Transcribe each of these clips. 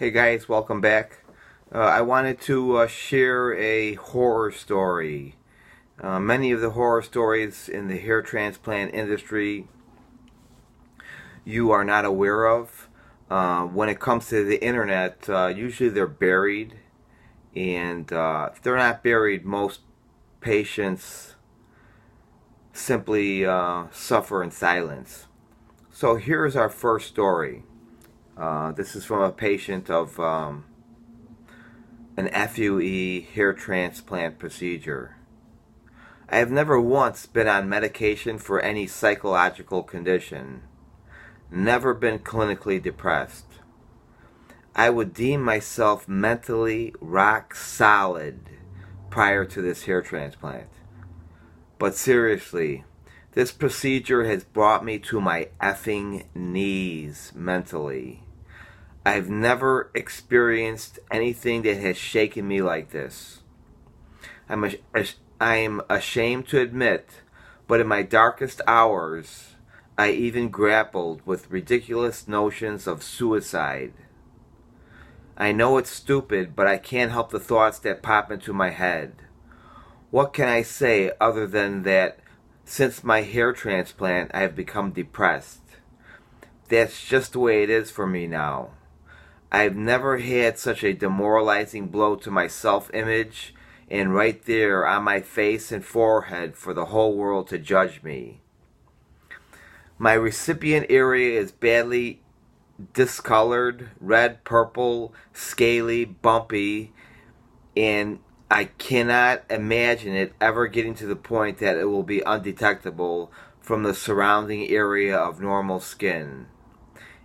Hey guys, welcome back. I wanted to share a horror story. Many of the horror stories in the hair transplant industry you are not aware of. When it comes to the internet, usually they're buried, and if they're not buried, most patients simply suffer in silence. So here's our first story. This is from a patient of an FUE hair transplant procedure. I have never once been on medication for any psychological condition. Never been clinically depressed. I would deem myself mentally rock solid prior to this hair transplant. But seriously, this procedure has brought me to my effing knees mentally. I've never experienced anything that has shaken me like this. I'm ashamed to admit, but in my darkest hours, I even grappled with ridiculous notions of suicide. I know it's stupid, but I can't help the thoughts that pop into my head. What can I say other than that since my hair transplant, I have become depressed? That's just the way it is for me now. I've never had such a demoralizing blow to my self-image, and right there on my face and forehead for the whole world to judge me. My recipient area is badly discolored, red, purple, scaly, bumpy, and I cannot imagine it ever getting to the point that it will be undetectable from the surrounding area of normal skin.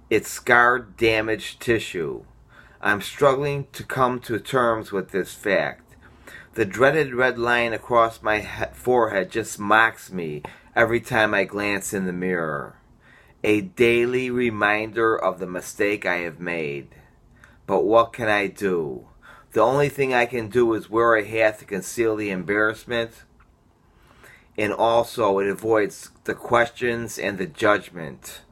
It's scarred, damaged tissue. I'm struggling to come to terms with this fact. The dreaded red line across my forehead just mocks me every time I glance in the mirror. A daily reminder of the mistake I have made. But what can I do? The only thing I can do is wear a hat to conceal the embarrassment, and also it avoids the questions and the judgment.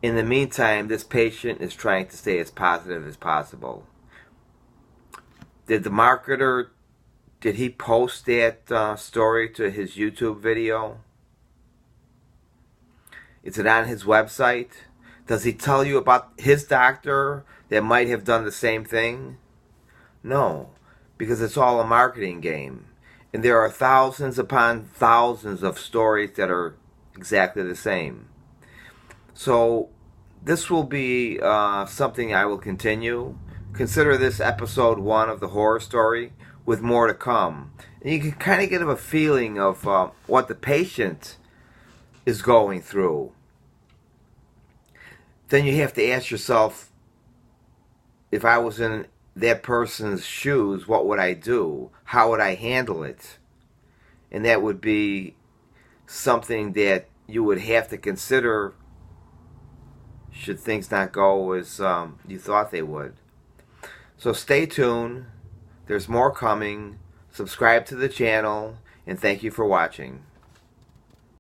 In the meantime, this patient is trying to stay as positive as possible. Did the marketer, did he post that story to his YouTube video? Is it on his website? Does he tell you about his doctor that might have done the same thing? No, because it's all a marketing game. And there are thousands upon thousands of stories that are exactly the same. So this will be something I will continue. Consider this episode 1 of the horror story with more to come. And you can kind of get a feeling of what the patient is going through. Then you have to ask yourself, if I was in that person's shoes, what would I do? How would I handle it? And that would be something that you would have to consider should things not go as you thought they would. So stay tuned. There's more coming. Subscribe to the channel, and thank you for watching.